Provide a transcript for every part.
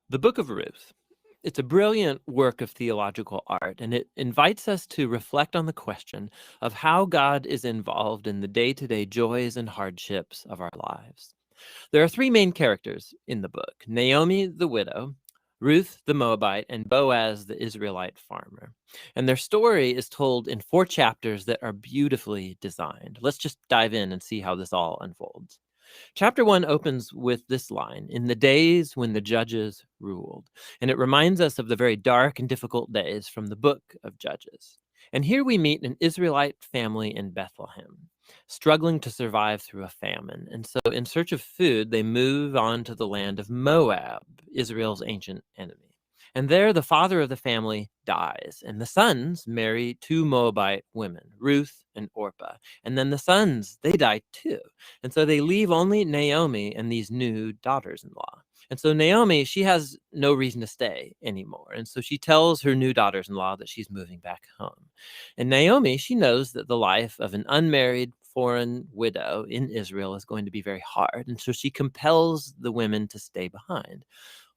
The Book of Ruth. It's a brilliant work of theological art, and it invites us to reflect on the question of how God is involved in the day-to-day joys and hardships of our lives. There are three main characters in the book: Naomi, the widow, Ruth, the Moabite, and Boaz, the Israelite farmer. And their story is told in 4 chapters that are beautifully designed. Let's just dive in and see how this all unfolds. Chapter 1 opens with this line: "In the days when the judges ruled." And it reminds us of the very dark and difficult days from the book of Judges. And here we meet an Israelite family in Bethlehem, struggling to survive through a famine. And so, in search of food, they move on to the land of Moab, Israel's ancient enemy. And there, the father of the family dies, and the sons marry 2 Moabite women, Ruth and Orpah. And then the sons, they die too. And so they leave only Naomi and these new daughters-in-law. And so Naomi, she has no reason to stay anymore. And so she tells her new daughters-in-law that she's moving back home. And Naomi, she knows that the life of an unmarried foreign widow in Israel is going to be very hard. And so she compels the women to stay behind.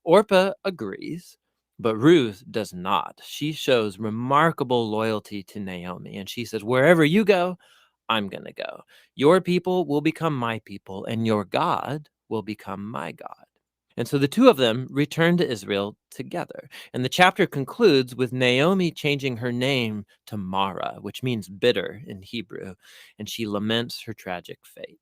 Orpah agrees, but Ruth does not. She shows remarkable loyalty to Naomi, and she says, "Wherever you go, I'm going to go. Your people will become my people, and your God will become my God." And so the two of them return to Israel together. And the chapter concludes with Naomi changing her name to Mara, which means bitter in Hebrew, and she laments her tragic fate.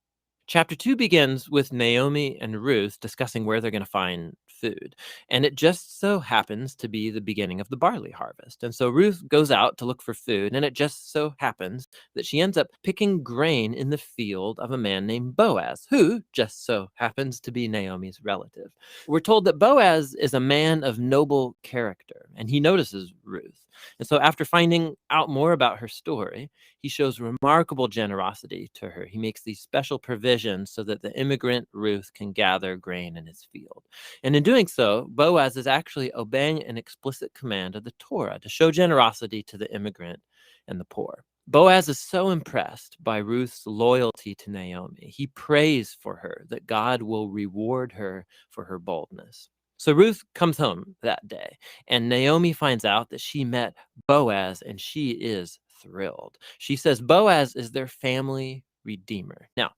Chapter 2 begins with Naomi and Ruth discussing where they're going to find food. And it just so happens to be the beginning of the barley harvest. And so Ruth goes out to look for food, and it just so happens that she ends up picking grain in the field of a man named Boaz, who just so happens to be Naomi's relative. We're told that Boaz is a man of noble character, and he notices Ruth. And so after finding out more about her story, he shows remarkable generosity to her. He makes these special provisions so that the immigrant Ruth can gather grain in his field. And in doing so, Boaz is actually obeying an explicit command of the Torah to show generosity to the immigrant and the poor. Boaz is so impressed by Ruth's loyalty to Naomi. He prays for her that God will reward her for her boldness. So Ruth comes home that day, and Naomi finds out that she met Boaz, and she is thrilled. She says Boaz is their family redeemer. Now,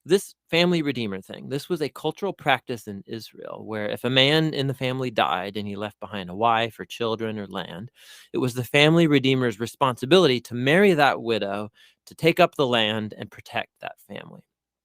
this family redeemer thing, this was a cultural practice in Israel where if a man in the family died and he left behind a wife or children or land, it was the family redeemer's responsibility to marry that widow, to take up the land and protect that family.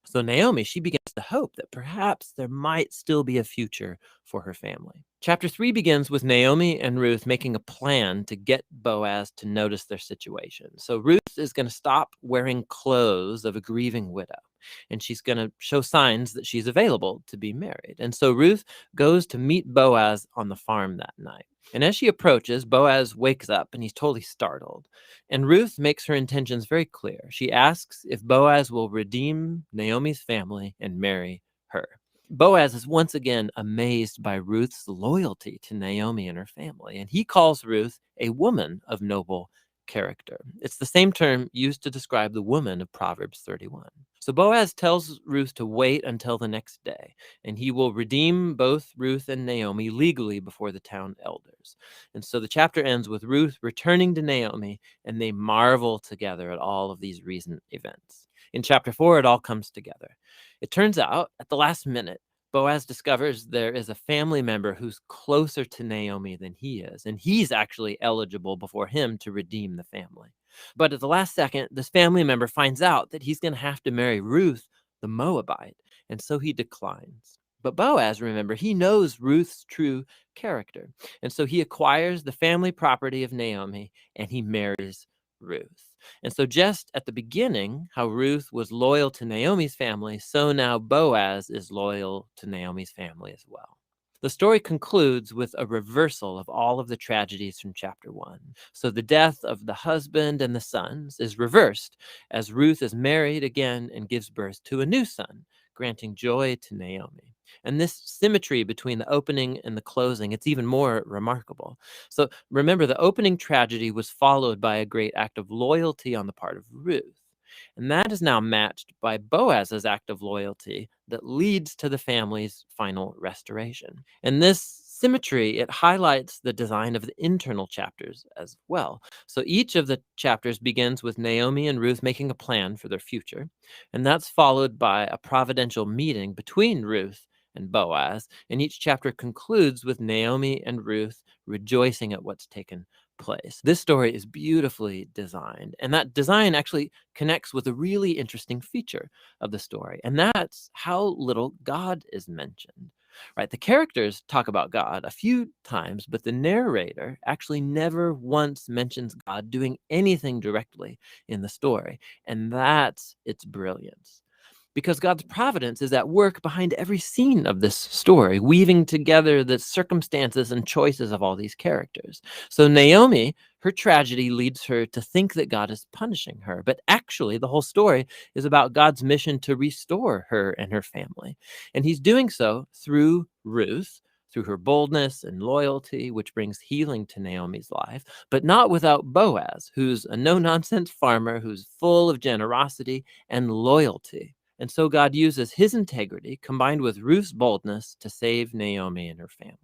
So Naomi, she begins to hope that perhaps there might still be a future for her family. Chapter 3 begins with Naomi and Ruth making a plan to get Boaz to notice their situation. So Ruth is going to stop wearing clothes of a grieving widow, and she's going to show signs that she's available to be married. And so Ruth goes to meet Boaz on the farm that night. And as she approaches, Boaz wakes up and he's totally startled. And Ruth makes her intentions very clear. She asks if Boaz will redeem Naomi's family and marry her. Boaz is once again amazed by Ruth's loyalty to Naomi and her family, and he calls Ruth a woman of noble character. It's the same term used to describe the woman of Proverbs 31. So Boaz tells Ruth to wait until the next day, and he will redeem both Ruth and Naomi legally before the town elders. And so the chapter ends with Ruth returning to Naomi, and they marvel together at all of these recent events. In chapter 4, it all comes together. It turns out, at the last minute, Boaz discovers there is a family member who's closer to Naomi than he is, and he's actually eligible before him to redeem the family. But at the last second, this family member finds out that he's going to have to marry Ruth, the Moabite, and so he declines. But Boaz, remember, he knows Ruth's true character, and so he acquires the family property of Naomi, and he marries Ruth. And so just at the beginning, how Ruth was loyal to Naomi's family, so now Boaz is loyal to Naomi's family as well. The story concludes with a reversal of all of the tragedies from chapter 1. So the death of the husband and the sons is reversed as Ruth is married again and gives birth to a new son, granting joy to Naomi. And this symmetry between the opening and the closing, it's even more remarkable. So remember, the opening tragedy was followed by a great act of loyalty on the part of Ruth. And that is now matched by Boaz's act of loyalty that leads to the family's final restoration. And this symmetry, it highlights the design of the internal chapters as well. So each of the chapters begins with Naomi and Ruth making a plan for their future, and that's followed by a providential meeting between Ruth and Boaz, and each chapter concludes with Naomi and Ruth rejoicing at what's taken place. This story is beautifully designed, and that design actually connects with a really interesting feature of the story, and that's how little God is mentioned. Right? The characters talk about God a few times, but the narrator actually never once mentions God doing anything directly in the story, and that's its brilliance. Because God's providence is at work behind every scene of this story, weaving together the circumstances and choices of all these characters. So Naomi, her tragedy leads her to think that God is punishing her, but actually the whole story is about God's mission to restore her and her family. And he's doing so through Ruth, through her boldness and loyalty, which brings healing to Naomi's life, but not without Boaz, who's a no-nonsense farmer who's full of generosity and loyalty. And so God uses his integrity combined with Ruth's boldness to save Naomi and her family.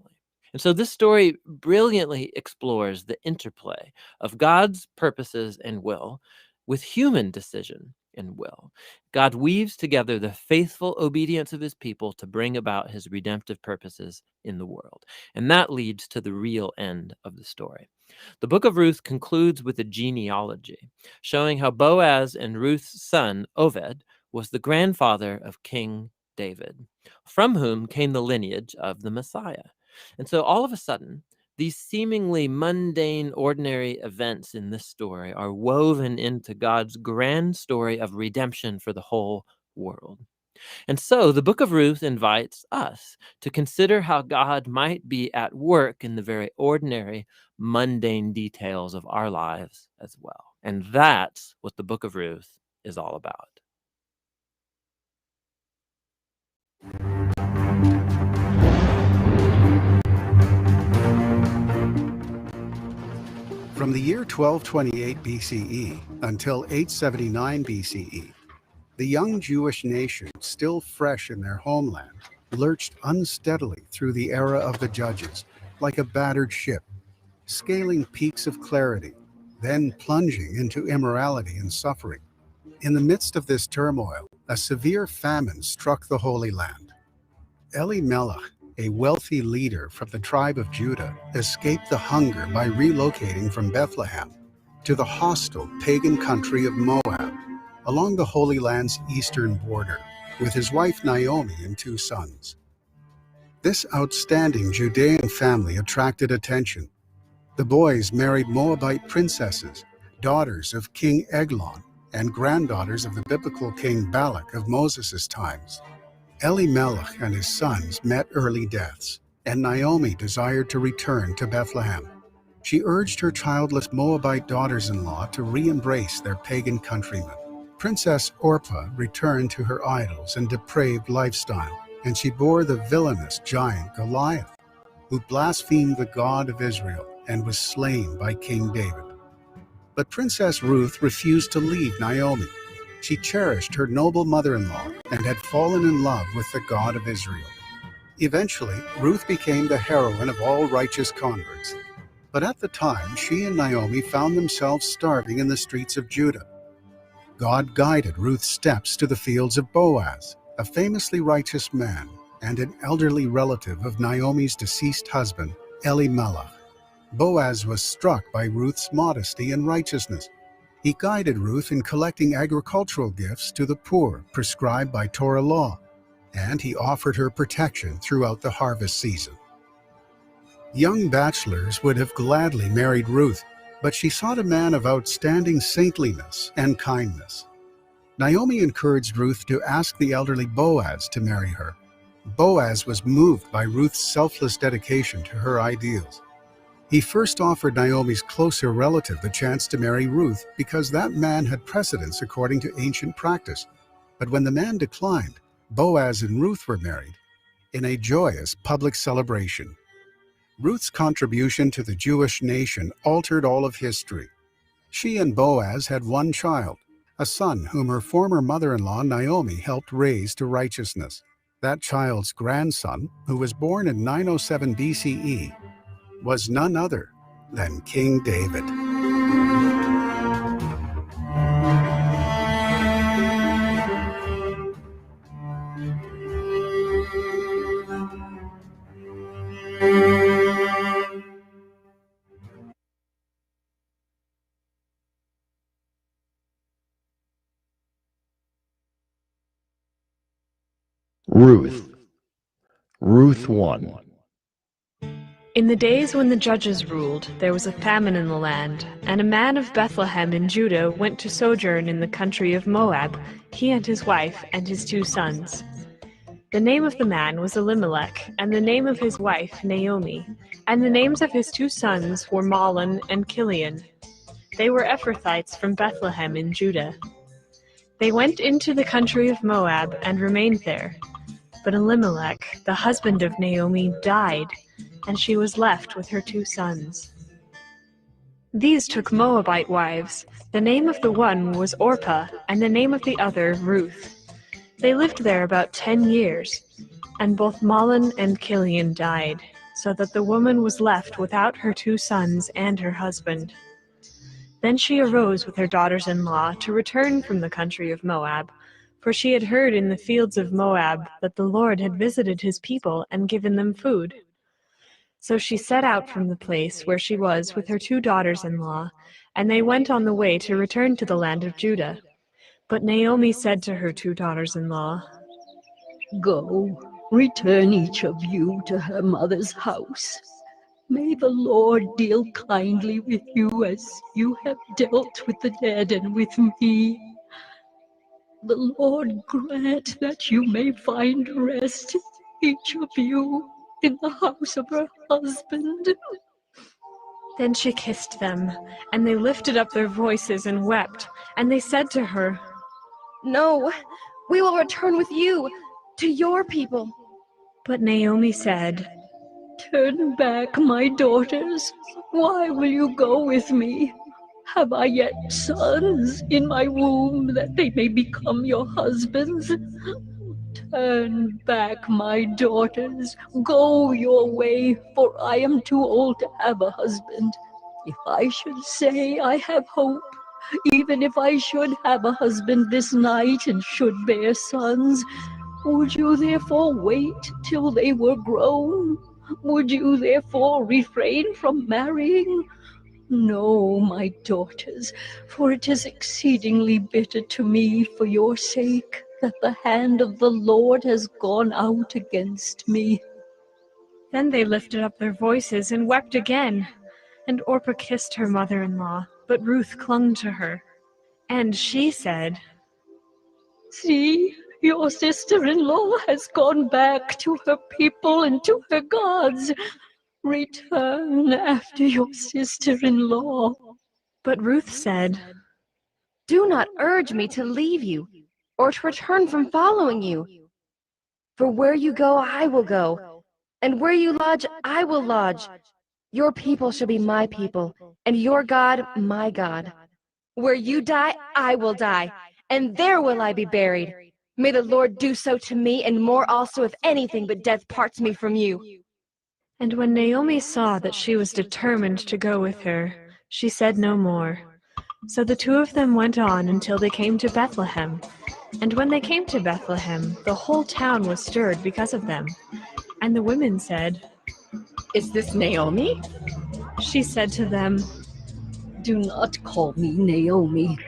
And so this story brilliantly explores the interplay of God's purposes and will with human decision and will. God weaves together the faithful obedience of his people to bring about his redemptive purposes in the world. And that leads to the real end of the story. The book of Ruth concludes with a genealogy, showing how Boaz and Ruth's son, Oved, was the grandfather of King David, from whom came the lineage of the Messiah. And so all of a sudden, these seemingly mundane, ordinary events in this story are woven into God's grand story of redemption for the whole world. And so the book of Ruth invites us to consider how God might be at work in the very ordinary, mundane details of our lives as well. And that's what the book of Ruth is all about. From the year 1228 BCE until 879 BCE, the young Jewish nation, still fresh in their homeland, lurched unsteadily through the era of the judges, like a battered ship, scaling peaks of clarity, then plunging into immorality and suffering. In the midst of this turmoil, a severe famine struck the Holy Land. Elimelech, a wealthy leader from the tribe of Judah, escaped the hunger by relocating from Bethlehem to the hostile pagan country of Moab, along the Holy Land's eastern border, with his wife Naomi and 2 sons. This outstanding Judean family attracted attention. The boys married Moabite princesses, daughters of King Eglon, and granddaughters of the biblical King Balak of Moses' times. Elimelech and his sons met early deaths, and Naomi desired to return to Bethlehem. She urged her childless Moabite daughters-in-law to re-embrace their pagan countrymen. Princess Orpah returned to her idols and depraved lifestyle, and she bore the villainous giant Goliath, who blasphemed the God of Israel and was slain by King David. But Princess Ruth refused to leave Naomi. She cherished her noble mother-in-law and had fallen in love with the God of Israel. Eventually, Ruth became the heroine of all righteous converts. But at the time, she and Naomi found themselves starving in the streets of Judah. God guided Ruth's steps to the fields of Boaz, a famously righteous man and an elderly relative of Naomi's deceased husband, Elimelech. Boaz was struck by Ruth's modesty and righteousness. He guided Ruth in collecting agricultural gifts to the poor prescribed by Torah law, and he offered her protection throughout the harvest season. Young bachelors would have gladly married Ruth, but she sought a man of outstanding saintliness and kindness. Naomi encouraged Ruth to ask the elderly Boaz to marry her. Boaz was moved by Ruth's selfless dedication to her ideals. He first offered Naomi's closer relative the chance to marry Ruth because that man had precedence according to ancient practice. But when the man declined, Boaz and Ruth were married in a joyous public celebration. Ruth's contribution to the Jewish nation altered all of history. She and Boaz had one child, a son whom her former mother-in-law Naomi helped raise to righteousness. That child's grandson, who was born in 907 BCE, was none other than King David. Ruth. Ruth 1. In the days when the judges ruled, there was a famine in the land, and a man of Bethlehem in Judah went to sojourn in the country of Moab, he and his wife and his 2 sons. The name of the man was Elimelech, and the name of his wife Naomi, and the names of his 2 sons were Mahlon and Chilion. They were Ephrathites from Bethlehem in Judah. They went into the country of Moab and remained there. But Elimelech, the husband of Naomi, died, and she was left with her 2 sons. These took Moabite wives. The name of the one was Orpah, and the name of the other Ruth. They lived there about 10 years, and both Mahlon and Chilion died, so that the woman was left without her 2 sons and her husband. Then she arose with her daughters-in-law to return from the country of Moab, for she had heard in the fields of Moab that the Lord had visited his people and given them food. So she set out from the place where she was with her 2 daughters-in-law, and they went on the way to return to the land of Judah. But Naomi said to her 2 daughters-in-law, "Go, return each of you to her mother's house. May the Lord deal kindly with you as you have dealt with the dead and with me. The Lord grant that you may find rest, each of you, in the house of her husband." Then she kissed them, and they lifted up their voices and wept, and they said to her, "No, we will return with you to your people." But Naomi said, "Turn back, my daughters. Why will you go with me? Have I yet sons in my womb that they may become your husbands? Turn back, my daughters. Go your way, for I am too old to have a husband. If I should say I have hope, even if I should have a husband this night and should bear sons, would you therefore wait till they were grown? Would you therefore refrain from marrying? No, my daughters, for it is exceedingly bitter to me for your sake that the hand of the Lord has gone out against me." Then they lifted up their voices and wept again. And Orpah kissed her mother-in-law, but Ruth clung to her. And she said, "See, your sister-in-law has gone back to her people and to her gods. Return after your sister-in-law." But Ruth said, "Do not urge me to leave you or to return from following you. For where you go, I will go, and where you lodge, I will lodge. Your people shall be my people, and your God, my God. Where you die, I will die, and there will I be buried. May the Lord do so to me, and more also, if anything but death parts me from you." And when Naomi saw that she was determined to go with her, she said no more. So the 2 of them went on until they came to Bethlehem. And when they came to Bethlehem, the whole town was stirred because of them. And the women said, "Is this Naomi?" She said to them, "Do not call me Naomi.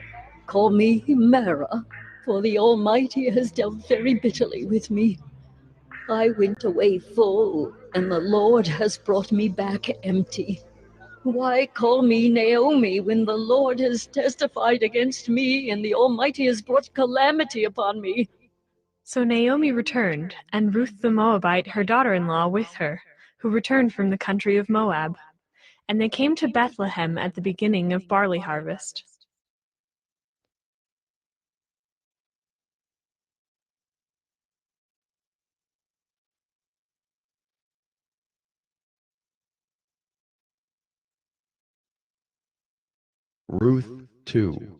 Call me Mara, for the Almighty has dealt very bitterly with me. I went away full, and the Lord has brought me back empty. Why call me Naomi when the Lord has testified against me, and the Almighty has brought calamity upon me?" So Naomi returned, and Ruth the Moabite, her daughter-in-law, with her, who returned from the country of Moab. And they came to Bethlehem at the beginning of barley harvest. Ruth 2.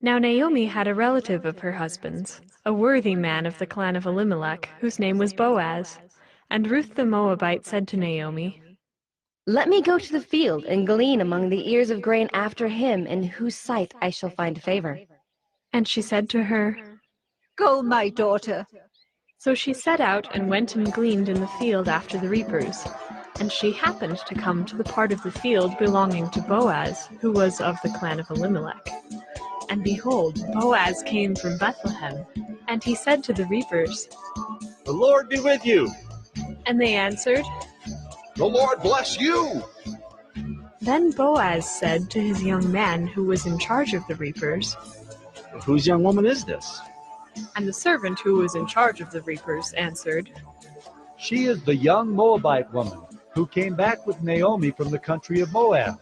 Now Naomi had a relative of her husband's, a worthy man of the clan of Elimelech, whose name was Boaz. And Ruth the Moabite said to Naomi, Let me go to the field and glean among the ears of grain after him in whose sight I shall find favor. and she said to her, Go, my daughter. So she set out and went and gleaned in the field after the reapers. And she happened to come to the part of the field belonging to Boaz, who was of the clan of Elimelech. And behold, Boaz came from Bethlehem, and he said to the reapers, The Lord be with you. and they answered, The Lord bless you. Then Boaz said to his young man who was in charge of the reapers, Whose young woman is this? and the servant who was in charge of the reapers answered, She is the young Moabite woman who came back with Naomi from the country of Moab.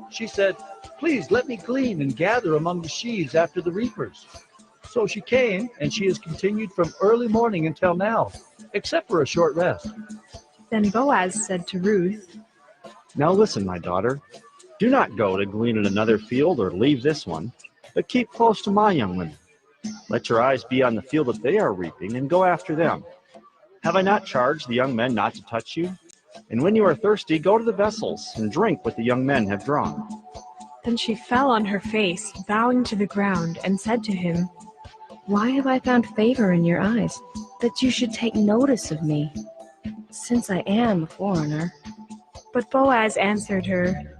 She said, Please let me glean and gather among the sheaves after the reapers. So she came, and she has continued from early morning until now, except for a short rest. Then Boaz said to Ruth, Now listen, my daughter. Do not go to glean in another field or leave this one, but keep close to my young women. Let your eyes be on the field that they are reaping, and go after them. Have I not charged the young men not to touch you? And when you are thirsty, go to the vessels and drink what the young men have drawn. Then she fell on her face, bowing to the ground, and said to him, Why have I found favor in your eyes, that you should take notice of me, since I am a foreigner? But Boaz answered her,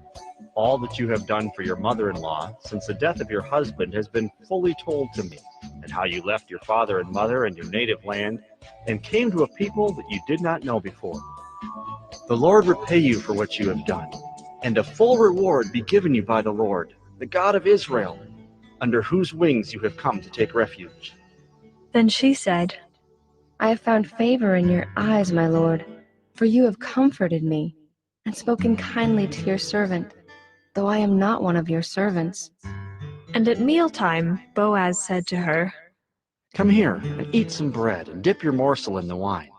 All that you have done for your mother-in-law since the death of your husband has been fully told to me, and how you left your father and mother and your native land and came to a people that you did not know before. The Lord repay you for what you have done, and a full reward be given you by the Lord, the God of Israel, under whose wings you have come to take refuge. Then she said, I have found favor in your eyes, my lord, for you have comforted me and spoken kindly to your servant, though I am not one of your servants. And at mealtime Boaz said to her, Come here and eat some bread and dip your morsel in the wine.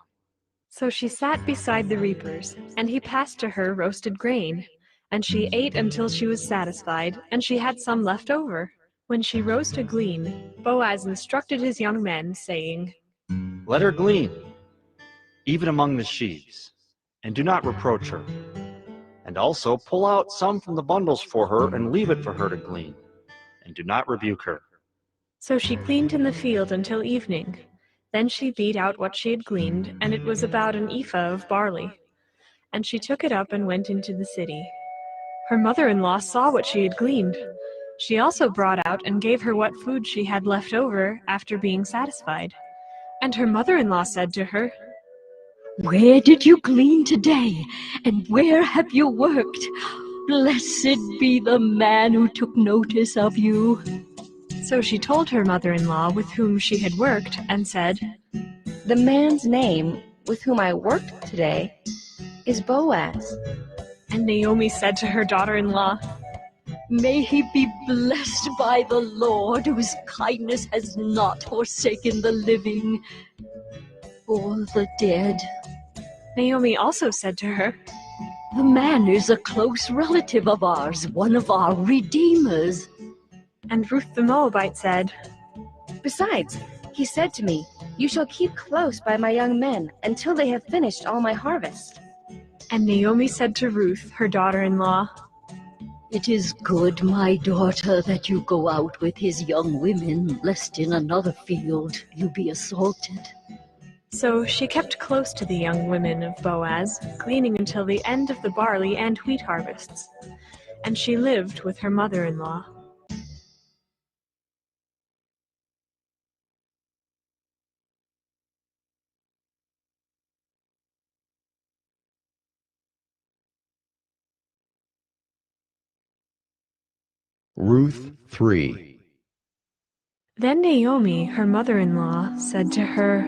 So she sat beside the reapers, and he passed to her roasted grain. And she ate until she was satisfied, and she had some left over. When she rose to glean, Boaz instructed his young men, saying, Let her glean, even among the sheaves, and do not reproach her. And also pull out some from the bundles for her and leave it for her to glean, and do not rebuke her. So she gleaned in the field until evening. Then she beat out what she had gleaned, and it was about an ephah of barley. And she took it up and went into the city. Her mother-in-law saw what she had gleaned. She also brought out and gave her what food she had left over after being satisfied. And her mother-in-law said to her, Where did you glean today, and where have you worked? Blessed be the man who took notice of you. So she told her mother-in-law with whom she had worked, and said, The man's name with whom I worked today is Boaz. And Naomi said to her daughter-in-law, May he be blessed by the Lord, whose kindness has not forsaken the living or the dead. Naomi also said to her, The man is a close relative of ours, one of our redeemers. And Ruth the Moabite said, Besides, he said to me, You shall keep close by my young men until they have finished all my harvest. And Naomi said to Ruth, her daughter-in-law, It is good, my daughter, that you go out with his young women, lest in another field you be assaulted. So she kept close to the young women of Boaz, gleaning until the end of the barley and wheat harvests. And she lived with her mother-in-law. Ruth 3. Then Naomi, her mother-in-law, said to her,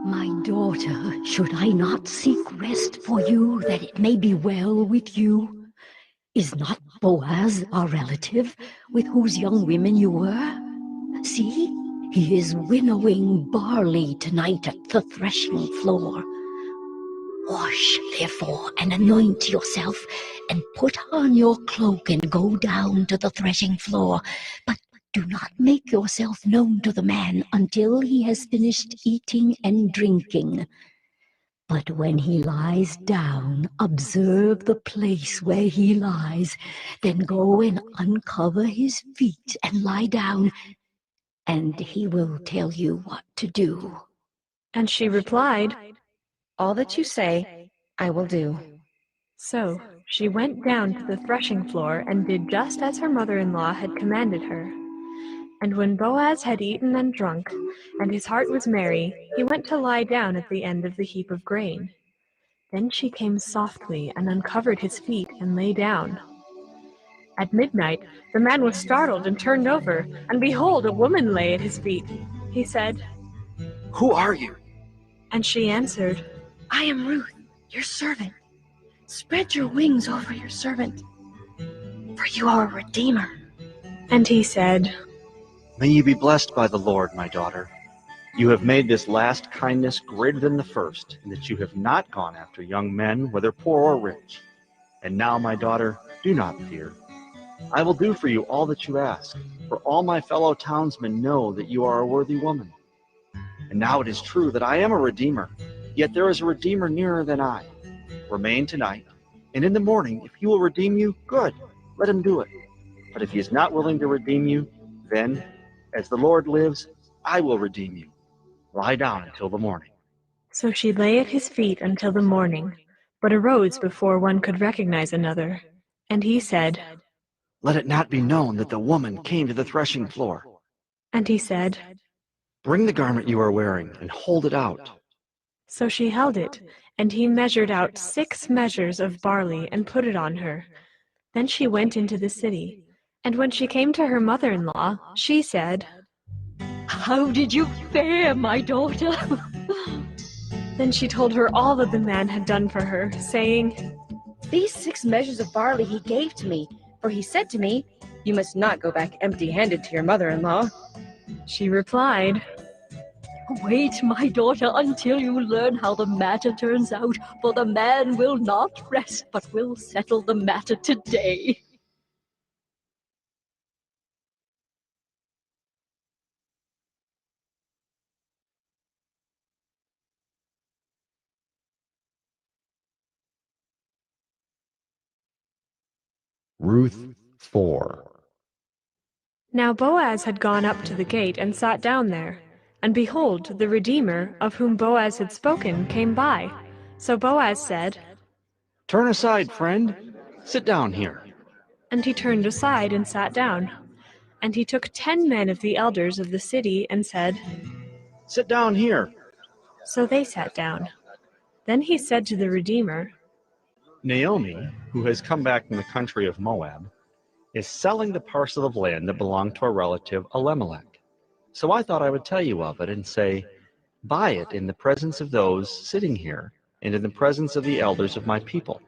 My daughter, should I not seek rest for you, that it may be well with you? Is not Boaz our relative, with whose young women you were? See, he is winnowing barley tonight at the threshing floor. Wash, therefore, and anoint yourself, and put on your cloak and go down to the threshing floor. But Do not make yourself known to the man until he has finished eating and drinking. But when he lies down, observe the place where he lies. Then go and uncover his feet and lie down, and he will tell you what to do." And she replied, All that you say, I will do. So she went down to the threshing floor and did just as her mother-in-law had commanded her. And when Boaz had eaten and drunk, and his heart was merry, he went to lie down at the end of the heap of grain. Then she came softly and uncovered his feet and lay down. At midnight the man was startled and turned over, and behold, a woman lay at his feet. He said, "Who are you?" and she answered, I am Ruth, your servant. Spread your wings over your servant, for you are a redeemer. and he said, May you be blessed by the Lord, my daughter. You have made this last kindness greater than the first, in that you have not gone after young men, whether poor or rich. And now, my daughter, do not fear. I will do for you all that you ask, for all my fellow townsmen know that you are a worthy woman. And now it is true that I am a redeemer, yet there is a redeemer nearer than I. Remain tonight, and in the morning, if he will redeem you, good, let him do it. But if he is not willing to redeem you, then, as the Lord lives, I will redeem you. Lie down until the morning. So she lay at his feet until the morning, but arose before one could recognize another. And he said, Let it not be known that the woman came to the threshing floor. and he said, Bring the garment you are wearing and hold it out. So she held it, and he measured out 6 measures of barley and put it on her. Then she went into the city, and when she came to her mother-in-law, she said, "How did you fare, my daughter?" Then she told her all that the man had done for her, saying, These 6 measures of barley he gave to me, for he said to me, You must not go back empty-handed to your mother-in-law. She replied, "Wait, my daughter, until you learn how the matter turns out, for the man will not rest, but will settle the matter today." Ruth 4. Now Boaz had gone up to the gate and sat down there. And behold, the Redeemer, of whom Boaz had spoken, came by. So Boaz said, Turn aside, friend. Sit down here. and he turned aside and sat down. And he took 10 men of the elders of the city and said, Sit down here. So they sat down. Then he said to the Redeemer, Naomi, who has come back from the country of Moab, is selling the parcel of land that belonged to a relative, Elimelech. So I thought I would tell you of it and say, Buy it in the presence of those sitting here and in the presence of the elders of my people.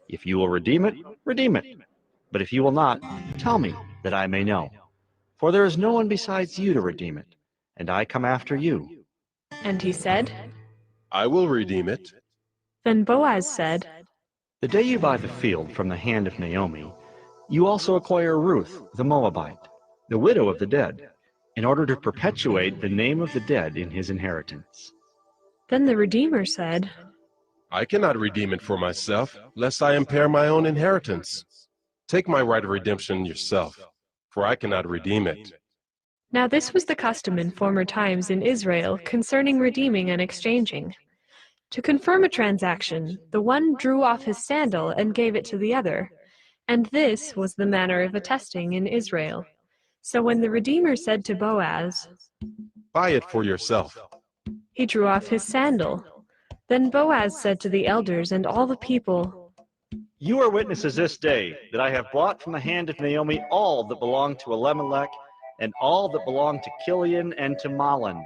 If you will redeem it, redeem it. But if you will not, tell me, that I may know. For there is no one besides you to redeem it, and I come after you. and he said, I will redeem it. Then Boaz said, The day you buy the field from the hand of Naomi, you also acquire Ruth, the Moabite, the widow of the dead, in order to perpetuate the name of the dead in his inheritance. Then the Redeemer said, I cannot redeem it for myself, lest I impair my own inheritance. Take my right of redemption yourself, for I cannot redeem it. Now this was the custom in former times in Israel concerning redeeming and exchanging. To confirm a transaction, the one drew off his sandal and gave it to the other, and this was the manner of attesting in Israel. So when the Redeemer said to Boaz, Buy it for yourself. he drew off his sandal. Then Boaz said to the elders and all the people, You are witnesses this day that I have bought from the hand of Naomi all that belonged to Elimelech, and all that belonged to Chilion and to Mahlon.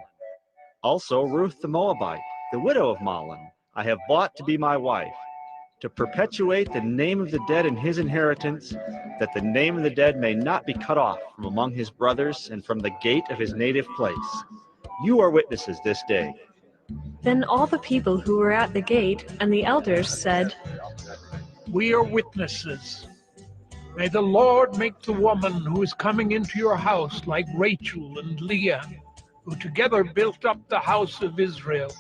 Also Ruth the Moabite, the widow of Mahlon, I have bought to be my wife, to perpetuate the name of the dead in his inheritance, that the name of the dead may not be cut off from among his brothers and from the gate of his native place. You are witnesses this day. Then all the people who were at the gate and the elders said, We are witnesses. May the Lord make the woman who is coming into your house like Rachel and Leah, who together built up the house of Israel.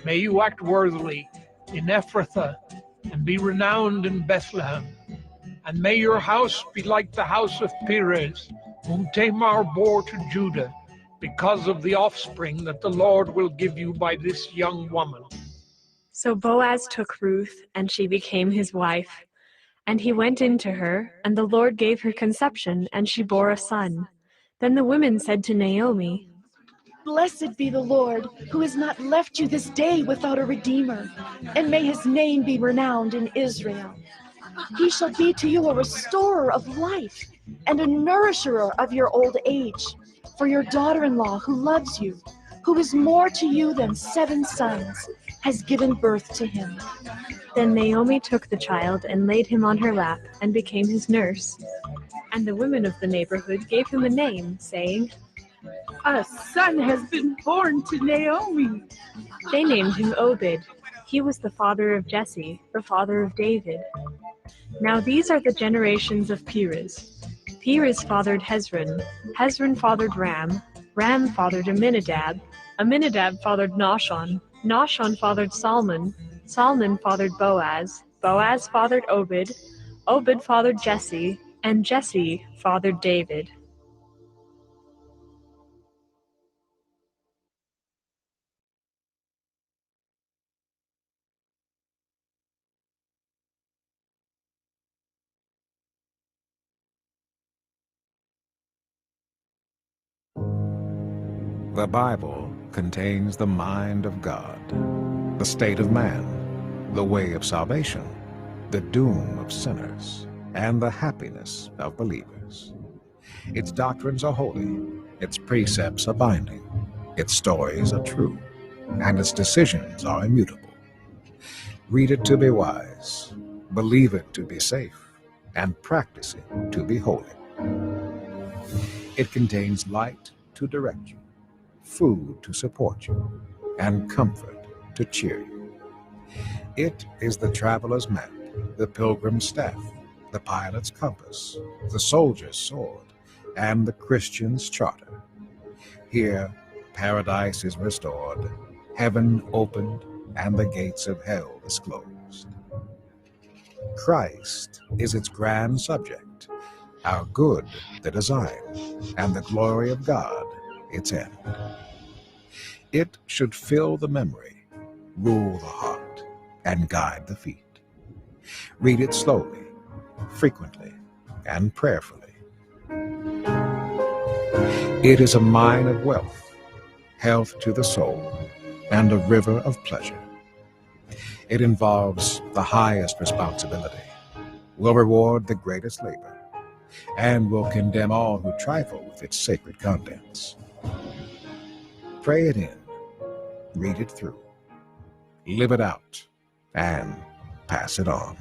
May you act worthily in Ephrathah and be renowned in Bethlehem. And may your house be like the house of Perez, whom Tamar bore to Judah, because of the offspring that the Lord will give you by this young woman. So Boaz took Ruth, and she became his wife. And he went in to her, and the Lord gave her conception, and she bore a son. Then the women said to Naomi, Blessed be the Lord, who has not left you this day without a redeemer, and may his name be renowned in Israel. He shall be to you a restorer of life, and a nourisher of your old age. For your daughter-in-law who loves you, who is more to you than 7 sons, has given birth to him. Then Naomi took the child and laid him on her lap, and became his nurse. And the women of the neighborhood gave him a name, saying, A son has been born to Naomi. They named him Obed. He was the father of Jesse, the father of David. Now these are the generations of Perez. Perez fathered Hezron. Hezron fathered Ram. Ram fathered Amminadab. Amminadab fathered Nahshon. Nahshon fathered Salmon. Salmon fathered Boaz. Boaz fathered Obed. Obed fathered Jesse. And Jesse fathered David. The Bible contains the mind of God, the state of man, the way of salvation, the doom of sinners, and the happiness of believers. Its doctrines are holy, its precepts are binding, its stories are true, and its decisions are immutable. Read it to be wise, believe it to be safe, and practice it to be holy. It contains light to direct you, food to support you, and comfort to cheer you. It is the traveler's map, the pilgrim's staff, the pilot's compass, the soldier's sword, and the Christian's charter. Here, paradise is restored, heaven opened, and the gates of hell disclosed. Christ is its grand subject, our good the design, and the glory of God its end. It should fill the memory, rule the heart, and guide the feet. Read it slowly, frequently, and prayerfully. It is a mine of wealth, health to the soul, and a river of pleasure. It involves the highest responsibility, will reward the greatest labor, and will condemn all who trifle with its sacred contents. Pray it in, read it through, live it out, and pass it on.